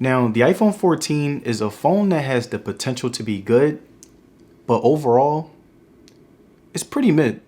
Now, the iPhone 14 is a phone that has the potential to be good, but overall, it's pretty mid.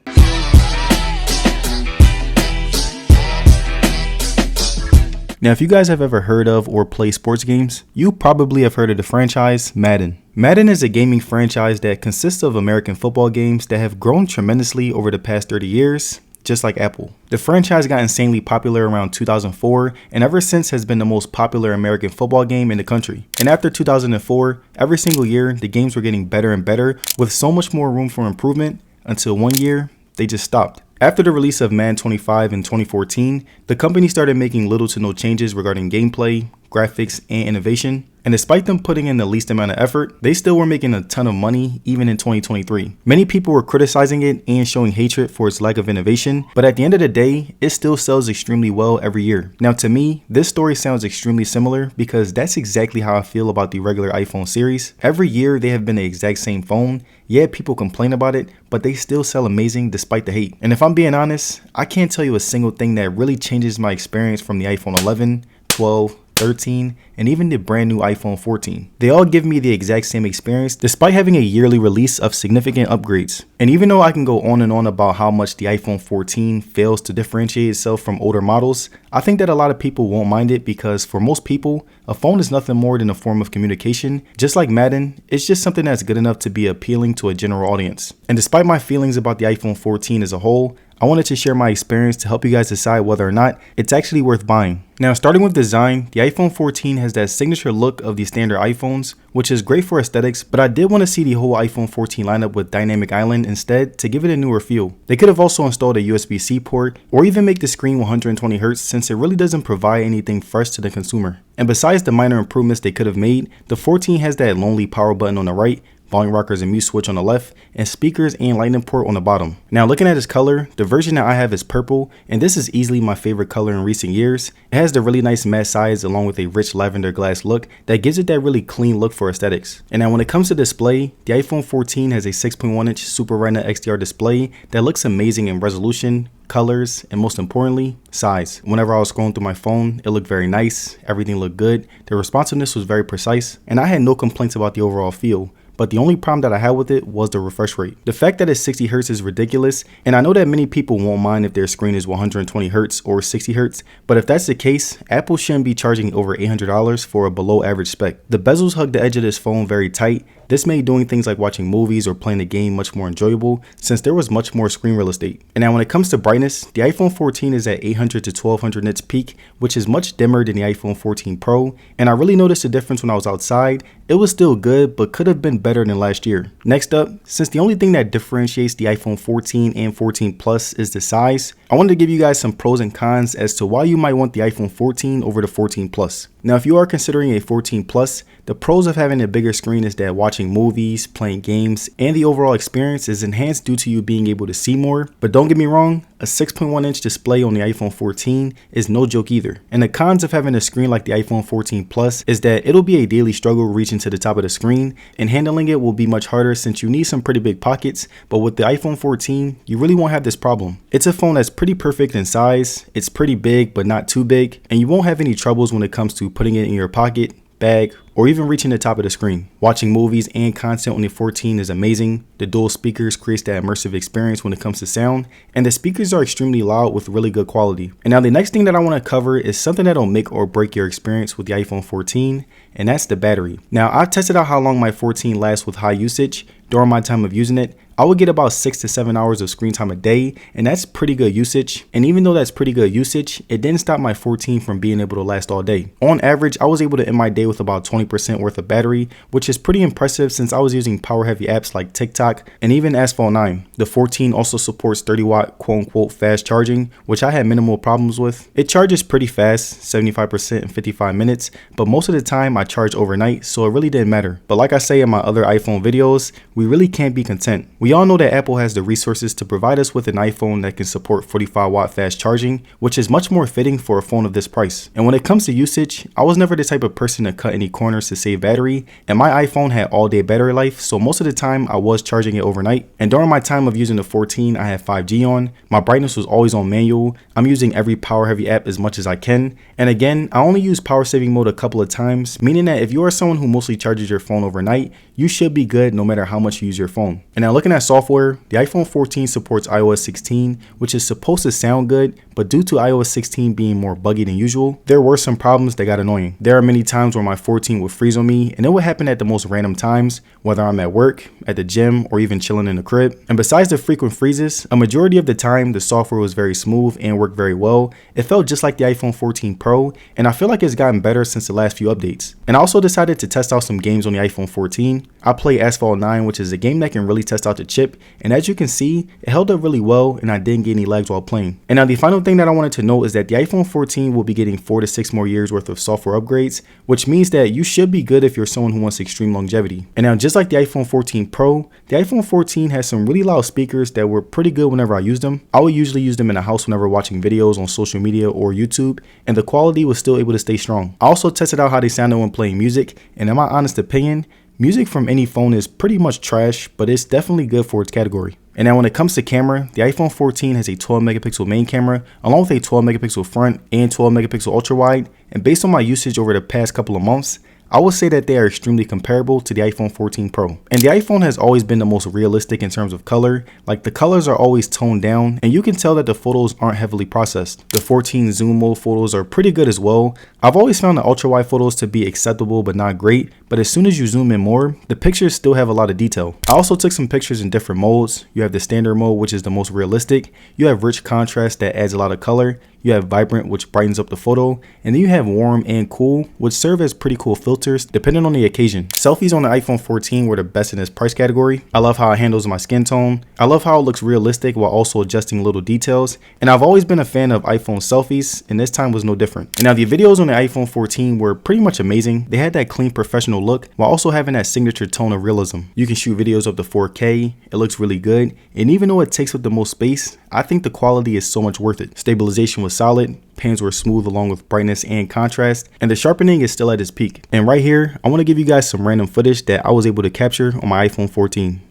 Now, if you guys have ever heard of or played sports games, you probably have heard of the franchise Madden. Madden is a gaming franchise that consists of American football games that have grown tremendously over the past 30 years, just like Apple. The franchise got insanely popular around 2004 and ever since has been the most popular American football game in the country. And after 2004, every single year, the games were getting better and better with so much more room for improvement until one year, they just stopped. After the release of Madden 25 in 2014, the company started making little to no changes regarding gameplay, graphics, and innovation. And despite them putting in the least amount of effort, they still were making a ton of money even in 2023. Many people were criticizing it and showing hatred for its lack of innovation, but at the end of the day, it still sells extremely well every year. Now to me, this story sounds extremely similar because that's exactly how I feel about the regular iPhone series. Every year they have been the exact same phone. Yeah, people complain about it, but they still sell amazing despite the hate. And if I'm being honest, I can't tell you a single thing that really changes my experience from the iPhone 11, 12, 13, and even the brand new iPhone 14. They all give me the exact same experience despite having a yearly release of significant upgrades. And even though I can go on and on about how much the iPhone 14 fails to differentiate itself from older models, I think that a lot of people won't mind it because for most people, a phone is nothing more than a form of communication. Just like Madden, it's just something that's good enough to be appealing to a general audience. And despite my feelings about the iPhone 14 as a whole, I wanted to share my experience to help you guys decide whether or not it's actually worth buying. Now, starting with design, the iPhone 14 has that signature look of the standard iPhones, which is great for aesthetics, but I did want to see the whole iPhone 14 lineup with Dynamic Island instead to give it a newer feel. They could have also installed a USB-C port or even make the screen 120Hz since it really doesn't provide anything fresh to the consumer. And besides the minor improvements they could have made, the 14 has that lonely power button on the right, volume rockers and mute switch on the left, and speakers and lightning port on the bottom. Now looking at its color, the version that I have is purple, and this is easily my favorite color in recent years. It has the really nice matte sides along with a rich lavender glass look that gives it that really clean look for aesthetics. And now when it comes to display, the iPhone 14 has a 6.1 inch Super Retina XDR display that looks amazing in resolution, colors, and most importantly, size. Whenever I was scrolling through my phone, it looked very nice, everything looked good, the responsiveness was very precise, and I had no complaints about the overall feel. But the only problem that I had with it was the refresh rate. The fact that it's 60 Hz is ridiculous, and I know that many people won't mind if their screen is 120 Hz or 60 Hz, but if that's the case, Apple shouldn't be charging over $800 for a below average spec. The bezels hug the edge of this phone very tight. This made doing things like watching movies or playing a game much more enjoyable since there was much more screen real estate. And now when it comes to brightness, the iPhone 14 is at 800 to 1200 nits peak, which is much dimmer than the iPhone 14 Pro, and I really noticed the difference when I was outside. It was still good, but could have been better than last year. Next up, since the only thing that differentiates the iPhone 14 and 14 Plus is the size, I wanted to give you guys some pros and cons as to why you might want the iPhone 14 over the 14 Plus. Now, if you are considering a 14 Plus, the pros of having a bigger screen is that watching movies, playing games, and the overall experience is enhanced due to you being able to see more. But don't get me wrong, a 6.1 inch display on the iPhone 14 is no joke either. And the cons of having a screen like the iPhone 14 Plus is that it'll be a daily struggle reaching to the top of the screen, and handling it will be much harder since you need some pretty big pockets. But with the iPhone 14, you really won't have this problem. It's a phone that's pretty perfect in size, it's pretty big but not too big, and you won't have any troubles when it comes to putting it in your pocket, bag, or even reaching the top of the screen. Watching movies and content on the 14 is amazing. The dual speakers creates that immersive experience when it comes to sound, and the speakers are extremely loud with really good quality. And now the next thing that I want to cover is something that'll make or break your experience with the iPhone 14, and that's the battery. Now I've tested out how long my 14 lasts with high usage. During my time of using it, I would get about 6 to 7 hours of screen time a day, and that's pretty good usage. And even though that's pretty good usage, it didn't stop my 14 from being able to last all day. On average, I was able to end my day with about 20% worth of battery, which is pretty impressive since I was using power heavy apps like TikTok and even Asphalt 9. The 14 also supports 30 watt quote unquote fast charging, which I had minimal problems with. It charges pretty fast, 75% in 55 minutes, but most of the time I charge overnight, so it really didn't matter. But like I say in my other iPhone videos, we we really can't be content. We all know that Apple has the resources to provide us with an iPhone that can support 45-watt fast charging, which is much more fitting for a phone of this price. And when it comes to usage, I was never the type of person to cut any corners to save battery, and my iPhone had all-day battery life, so most of the time I was charging it overnight. And during my time of using the 14, I had 5G on, my brightness was always on manual, I'm using every power heavy app as much as I can, and again, I only use power saving mode a couple of times, meaning that if you are someone who mostly charges your phone overnight, you should be good no matter how much you use your phone. And now looking at software, the iPhone 14 supports iOS 16, which is supposed to sound good, but due to iOS 16 being more buggy than usual, there were some problems that got annoying. There are many times where my 14 would freeze on me, and it would happen at the most random times, whether I'm at work, at the gym, or even chilling in the crib. And besides the frequent freezes, a majority of the time the software was very smooth and worked very well. It felt just like the iPhone 14 Pro, and I feel like it's gotten better since the last few updates. And I also decided to test out some games on the iPhone 14. I played Asphalt 9, which is a game that can really test out the chip, and as you can see, it held up really well and I didn't get any lags while playing. And now the final thing that I wanted to note is that the iPhone 14 will be getting 4 to 6 more years worth of software upgrades, which means that you should be good if you're someone who wants extreme longevity. And now just like the iPhone 14 Pro, the iPhone 14 has some really loud speakers that were pretty good whenever I used them. I would usually use them in the house whenever watching videos on social media or YouTube, and the quality was still able to stay strong. I also tested out how they sounded when playing music, and in my honest opinion, music from any phone is pretty much trash, but it's definitely good for its category. And now when it comes to camera, the iPhone 14 has a 12 megapixel main camera, along with a 12 megapixel front and 12 megapixel ultra wide, and based on my usage over the past couple of months, I would say that they are extremely comparable to the iPhone 14 Pro. And the iPhone has always been the most realistic in terms of color. Like the colors are always toned down and you can tell that the photos aren't heavily processed. The 14 zoom mode photos are pretty good as well. I've always found the ultra wide photos to be acceptable but not great, but as soon as you zoom in more, the pictures still have a lot of detail. I also took some pictures in different modes. You have the standard mode, which is the most realistic. You have rich contrast that adds a lot of color. You have vibrant, which brightens up the photo, and then you have warm and cool, which serve as pretty cool filters depending on the occasion. Selfies on the iPhone 14 were the best in this price category. I love how it handles my skin tone. I love how it looks realistic while also adjusting little details, and I've always been a fan of iPhone selfies, and this time was no different. And now the videos on the iPhone 14 were pretty much amazing. They had that clean professional look while also having that signature tone of realism. You can shoot videos up to 4K, it looks really good, and even though it takes up the most space, I think the quality is so much worth it. Stabilization was solid, pans were smooth along with brightness and contrast, and the sharpening is still at its peak. And right here, I want to give you guys some random footage that I was able to capture on my iPhone 14.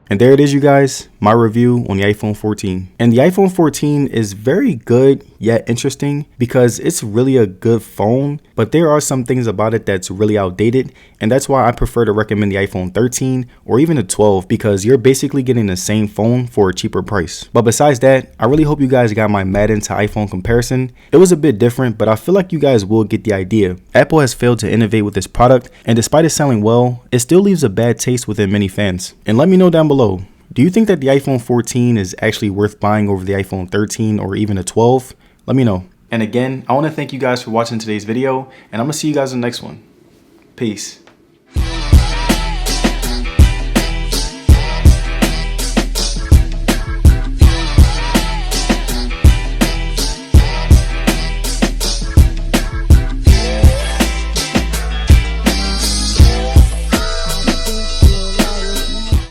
And there it is, you guys, my review on the iPhone 14. And the iPhone 14 is very good yet interesting because it's really a good phone, but there are some things about it that's really outdated, and that's why I prefer to recommend the iPhone 13 or even the 12 because you're basically getting the same phone for a cheaper price. But besides that, I really hope you guys got my Madden to iPhone comparison. It was a bit different, but I feel like you guys will get the idea. Apple has failed to innovate with this product, and despite it selling well, it still leaves a bad taste within many fans. And let me know down below, do you think that the iPhone 14 is actually worth buying over the iPhone 13 or even a 12? Let me know. And again, I want to thank you guys for watching today's video, and I'm going to see you guys in the next one. Peace.